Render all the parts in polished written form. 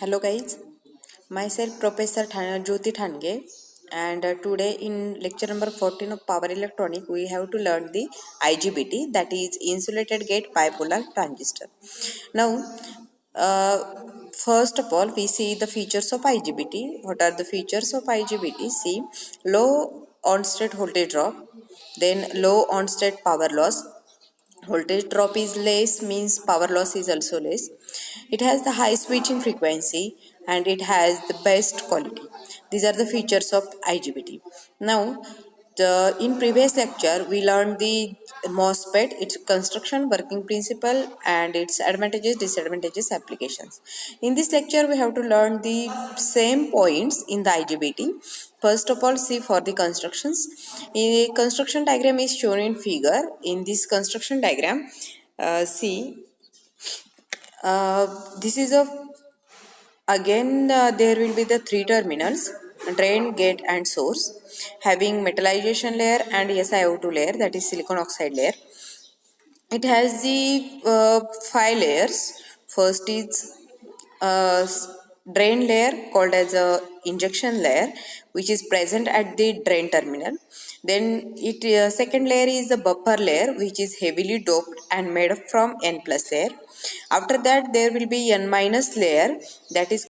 Hello guys, myself Professor Jyoti Thange, and today in lecture number 14 of Power Electronic we have to learn the IGBT, that is insulated gate bipolar transistor. Now first of all we see the features of IGBT. What are the features of IGBT? See, low on-state voltage drop, then low on-state power loss. Voltage drop is less means power loss is also less. It has the high switching frequency and it has the best quality. These are the features of IGBT. Now in previous lecture we learned the MOSFET, its construction, working principle, and its advantages, disadvantages, applications. In this lecture we have to learn the same points in the IGBT. First of all, see for the constructions. A construction diagram is shown in figure. In this construction diagram, see, this is a again there will be the three terminals: drain, gate, and source, having metallization layer and SiO2 layer, that is silicon oxide layer. It has the five layers. First is uh, drain layer called as a injection layer, which is present at the drain terminal. Then it second layer is the buffer layer, which is heavily doped and made up from N plus layer. After that there will be N minus layer, that is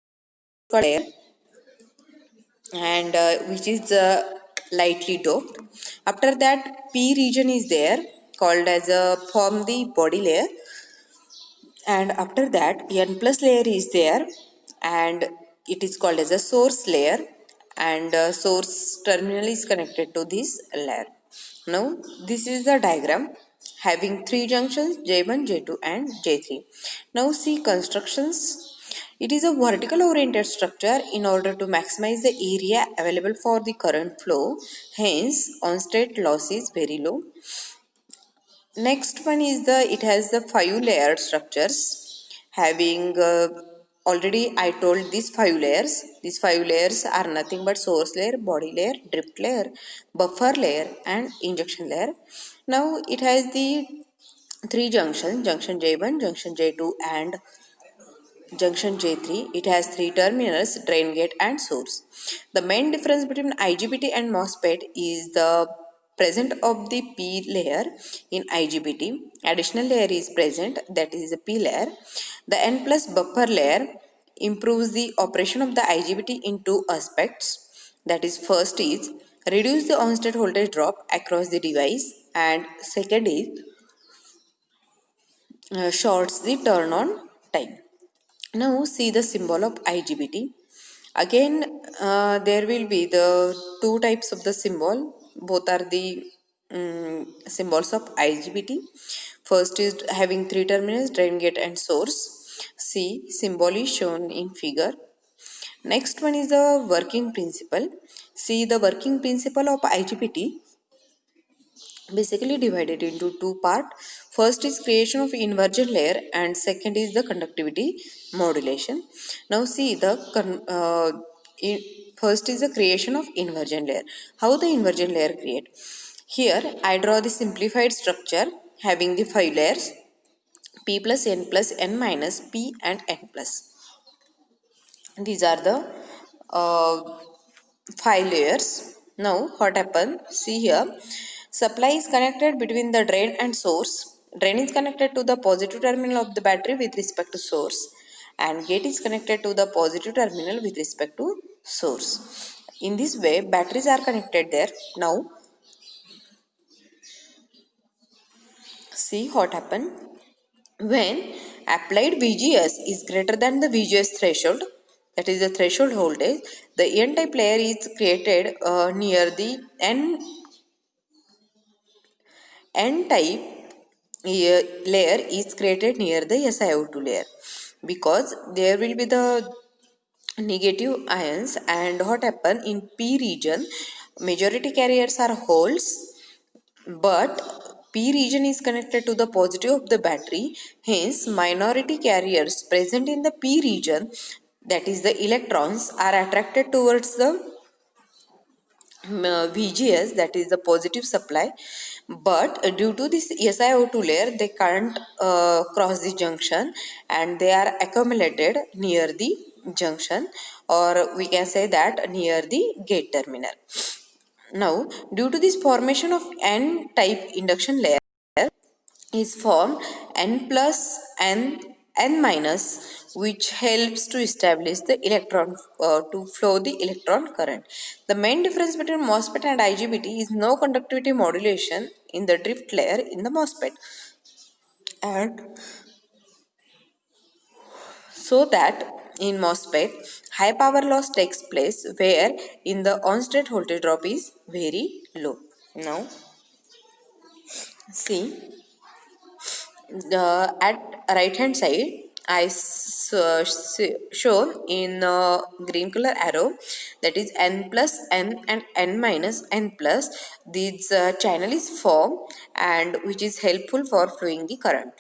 called layer, and which is lightly doped. After that P region is there, called as a form the body layer, and after that N plus layer is there and it is called as a source layer, and source terminal is connected to this layer. Now this is the diagram having three junctions, J1, J2 and J3. Now see constructions. It is a vertical oriented structure in order to maximize the area available for the current flow, hence on state loss is very low. Next one is it has the five layered structures having already I told these five layers. These five layers are nothing but source layer, body layer, drift layer, buffer layer and injection layer. Now it has the three junctions: junction J1, junction J2 and junction J3. It has three terminals: drain, gate and source. The main difference between IGBT and MOSFET is the present of the P layer in IGBT. Additional layer is present, that is the P layer. The N plus buffer layer improves the operation of the IGBT in two aspects. That is, first is reduce the on-state voltage drop across the device, and second is shorts the turn on time. Now see the symbol of IGBT. Again, there will be the two types of the symbol. Both are the symbols of IGBT. First is having three terminals: drain, gate and source. See, symbol is shown in figure. Next one is the working principle. See, the working principle of IGBT basically divided into two part. First is creation of inversion layer and second is the conductivity modulation. Now see the first is the creation of inversion layer. How the inversion layer create? Here I draw the simplified structure having the five layers: P plus N minus P and N plus. These are the uh, five layers. Now what happened? See here, supply is connected between the drain and source. Drain is connected to the positive terminal of the battery with respect to source, and gate is connected to the positive terminal with respect to source. In this way batteries are connected there. Now see what happened. When applied VGS is greater than the VGS threshold, that is the threshold voltage, the N-type layer is created near the N-type layer is created near the SiO2 layer, because there will be the negative ions. And what happen in P region, majority carriers are holes, but P region is connected to the positive of the battery, hence minority carriers present in the P region, that is the electrons, are attracted towards the VGS, that is the positive supply, but due to this SiO2 layer they can't cross the junction and they are accumulated near the junction, or we can say that near the gate terminal. Now, due to this formation of n-type induction layer is formed n plus n minus, which helps to establish the electron to flow the electron current. The main difference between MOSFET and IGBT is no conductivity modulation in the drift layer in the MOSFET, and so that in MOSFET high power loss takes place where in the on-state voltage drop is very low. Now see, at right hand side shown in green color arrow, that is n plus n and n minus n plus. This channel is formed and which is helpful for flowing the current.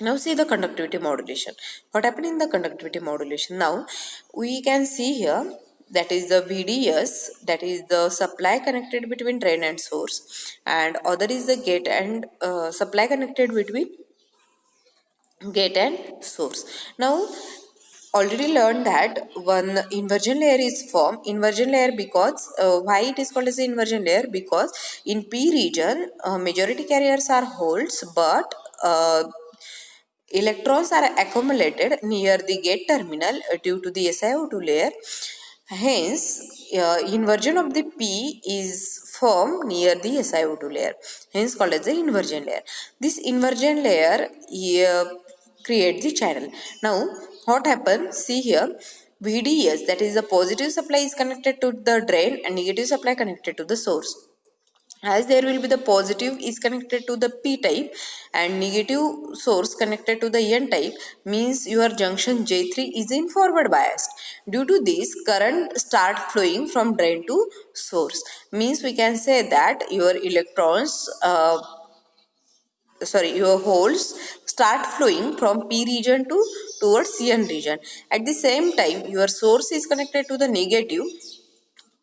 Now see the conductivity modulation. What happened in the conductivity modulation? Now we can see here, that is the VDS, that is the supply connected between drain and source, and other is the gate and supply connected between gate and source. Now already learned that one inversion layer is formed. Inversion layer because why it is called as the inversion layer? Because in P region majority carriers are holes, but electrons are accumulated near the gate terminal due to the SiO2 layer. Hence, inversion of the P is formed near the SiO2 layer, hence called as the inversion layer. This inversion layer creates the channel. Now, what happens? See here, VDS, that is the positive supply is connected to the drain and negative supply connected to the source. As there will be the positive is connected to the P type and negative source connected to the N type, means your junction J3 is in forward biased. Due to this, current start flowing from drain to source, means we can say that your electrons your holes start flowing from P region to towards N region. At the same time, your source is connected to the negative,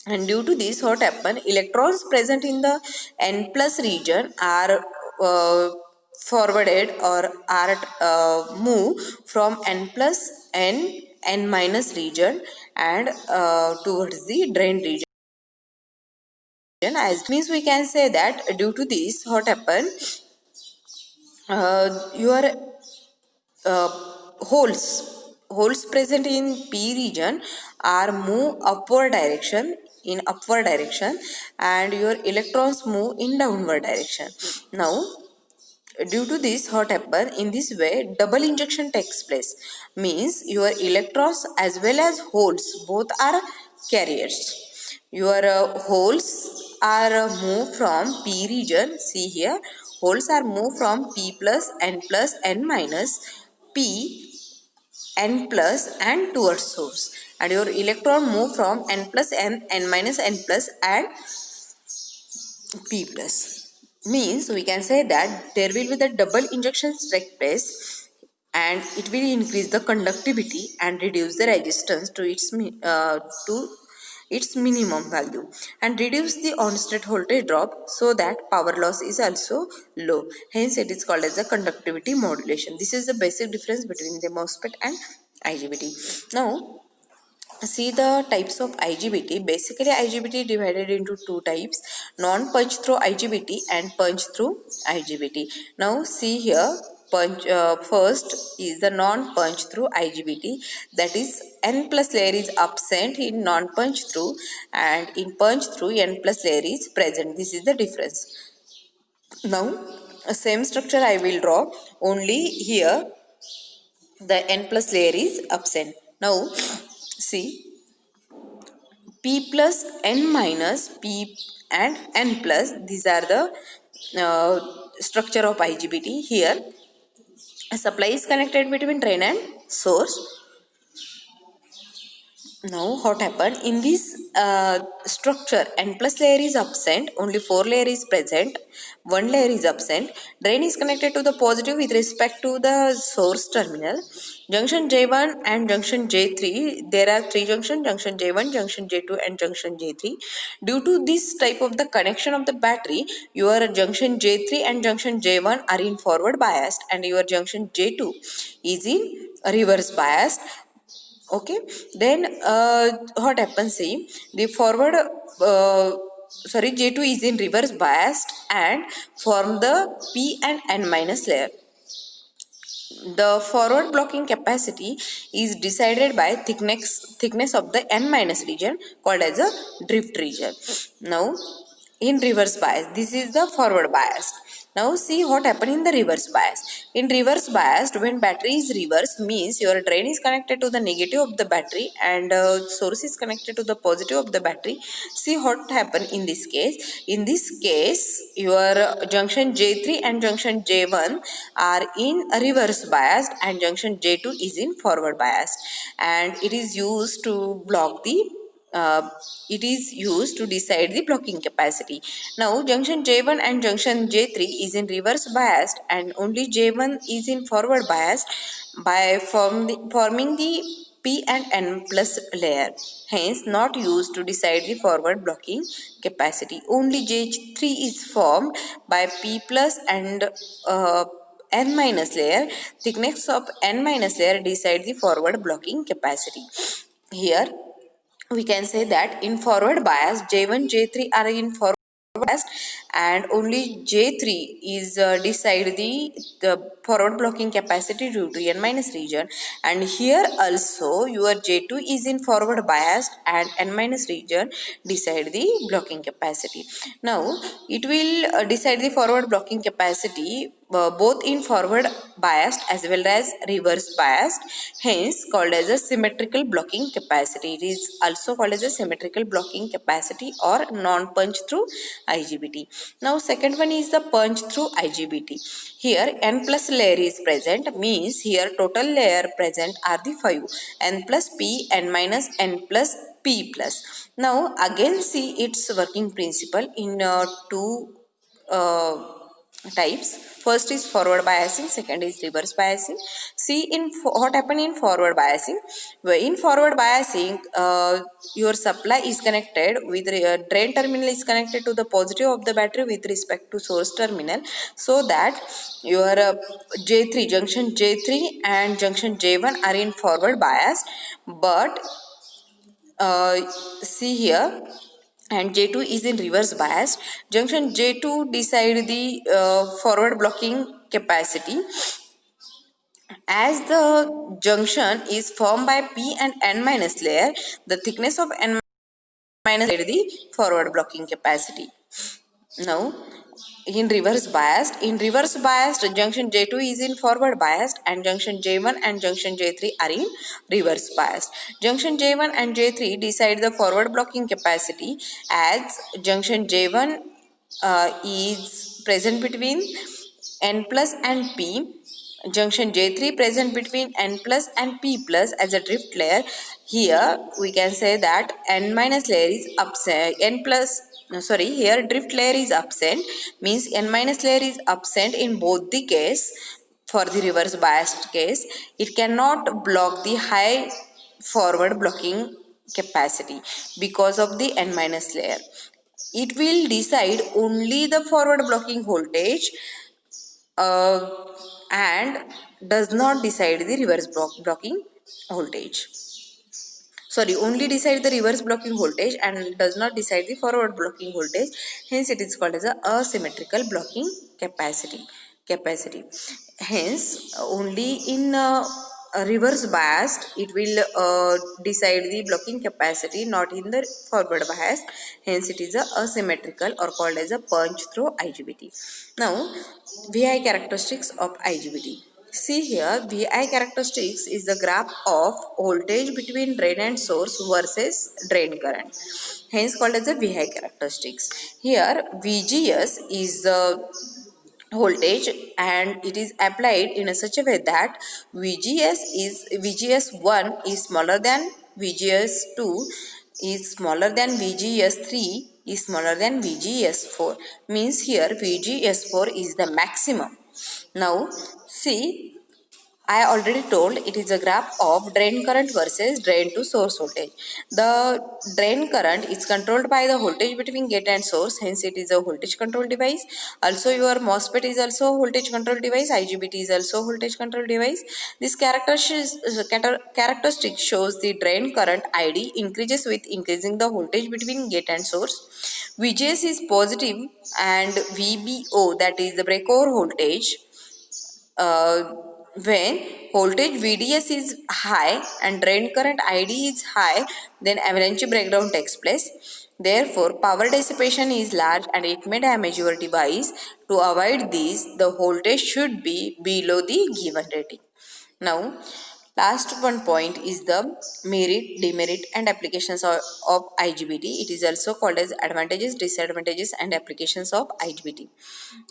and due to this, what happen? Electrons present in the N plus region are forwarded or are move from N plus N minus region and towards the drain region. As means we can say that due to this, what happen? Your uh, holes holes present in P region are move upward direction, in upward direction, and your electrons move in downward direction. Now due to this, what happen? In this way double injection takes place, means your electrons as well as holes both are carriers. Your holes are moved from P region. See here, holes are moved from P plus N minus P N plus and towards source, and your electron move from N plus N minus N plus and P plus. Means we can say that there will be the double injections take place, and it will increase the conductivity and reduce the resistance to its minimum value, and reduce the on-state voltage drop, so that power loss is also low. Hence it is called as a conductivity modulation. This is the basic difference between the MOSFET and IGBT. Now see the types of IGBT. Basically, IGBT divided into two types: non-punch through IGBT and punch through IGBT. Now see here, first is the non-punch through IGBT. That is, N plus layer is absent in non-punch through, and in punch through N plus layer is present. This is the difference. Now same structure I will draw, only here the N plus layer is absent. Now see, P plus N minus P and N plus, these are the structure of IGBT. Here a supply is connected between drain and source. Now what happened? In this structure, N plus layer is absent, only 4 layer is present, 1 layer is absent. Drain is connected to the positive with respect to the source terminal. Junction J1 and junction J3, there are 3 junctions: junction J1, junction J2 and junction J3. Due to this type of the connection of the battery, your junction J3 and junction J1 are in forward biased, and your junction J2 is in reverse biased. Okay, then what happens, see, the forward J2 is in reverse biased and form the p and n minus layer. The forward blocking capacity is decided by thickness of the n minus region called as a drift region. Now, in reverse bias, this is the forward bias. Now see what happened in the reverse bias. In reverse bias, when battery is reverse, means your drain is connected to the negative of the battery and source is connected to the positive of the battery. See what happened in this case. In this case, your junction J3 and junction J1 are in reverse biased and junction J2 is in forward biased, and it is used to block the it is used to decide the blocking capacity. Now junction J1 and junction J3 is in reverse biased and only J1 is in forward biased by forming the P and N plus layer, hence not used to decide the forward blocking capacity. Only J3 is formed by P plus and N minus layer. Thickness of N minus layer decide the forward blocking capacity. Here we can say that in forward bias, J1, J3 are in forward bias and only J3 is decide the forward blocking capacity due to N minus region, and here also your J2 is in forward bias and N minus region decide the blocking capacity. Now it will decide the forward blocking capacity both in forward biased as well as reverse biased, hence called as a symmetrical blocking capacity. It is also called as a symmetrical blocking capacity or non-punch through IGBT. Now second one is the punch through IGBT. Here n plus layer is present, means here total layer present are the 5, n plus p, n minus n plus p plus. Now again see its working principle in two types. First is forward biasing, second is reverse biasing. See in what happened in forward biasing. In forward biasing, your supply is connected with drain terminal is connected to the positive of the battery with respect to source terminal, so that your J3 junction J3 and junction J1 are in forward bias, but see here, and J2 is in reverse bias. Junction J2 decide the forward blocking capacity. As the junction is formed by P and N minus layer, the thickness of N minus layer the forward blocking capacity. Now, in reverse biased, junction J2 is in forward biased and junction J1 and junction J3 are in reverse biased. Junction J1 and J3 decide the forward blocking capacity as junction J1 is present between N plus and P. Junction J3 present between N plus and P plus as a drift layer. Here we can say that N minus layer is absent. Here drift layer is absent, means N minus layer is absent in both the case. For the reverse biased case, it cannot block the high forward blocking capacity because of the N minus layer. It will decide only the forward blocking voltage uh, and does not decide the reverse blocking voltage. Sorry, only decide the reverse blocking voltage and does not decide the forward blocking voltage. Hence, it is called as a asymmetrical blocking capacity. Hence, only in a reverse biased it will decide the blocking capacity, not in the forward bias. Hence, it is a asymmetrical or called as a punch through IGBT. Now, VI characteristics of IGBT. See here, VI characteristics is the graph of voltage between drain and source versus drain current. Hence called as the VI characteristics. Here, VGS is the voltage and it is applied in a such a way that VGS1 is smaller than VGS2 is smaller than VGS3 is smaller than VGS4, means here VGS4 is the maximum. Now see, I already told it is a graph of drain current versus drain to source voltage. The drain current is controlled by the voltage between gate and source, hence it is a voltage control device. Also your MOSFET is also a voltage control device, IGBT is also a voltage control device. This characteristic shows the drain current ID increases with increasing the voltage between gate and source. VGS is positive and VBO, that is the breakover voltage, uh, when voltage VDS is high and drain current ID is high, then avalanche breakdown takes place. Therefore, power dissipation is large and it may damage your device. To avoid this, the voltage should be below the given rating. Now, last one point is the merit, demerit, and applications of IGBT. It is also called as advantages, disadvantages, and applications of IGBT.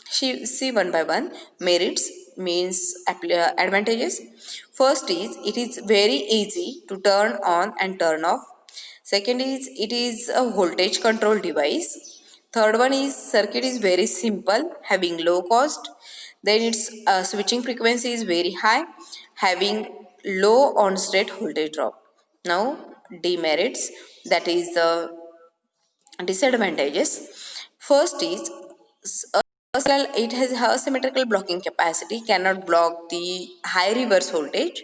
See one by one. Merits means advantages. First is it is very easy to turn on and turn off. Second is it is a voltage control device. Third one is circuit is very simple, having low cost. Then its switching frequency is very high, having low on-state voltage drop. Now demerits, that is the disadvantages. First is it has a symmetrical blocking capacity, cannot block the high reverse voltage.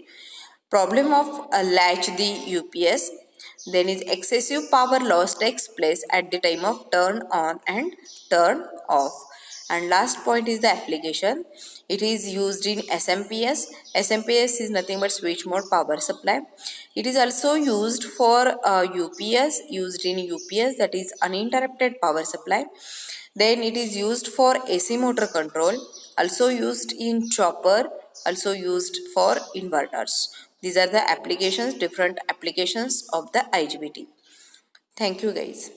Problem of latch the UPS. Then is excessive power loss takes place at the time of turn on and turn off. And last point is the application. It is used in SMPS. SMPS is nothing but switch mode power supply. It is also used for UPS, used in UPS, that is uninterrupted power supply. Then it is used for AC motor control, also used in chopper, also used for inverters. These are the applications, different applications of the IGBT. Thank you guys.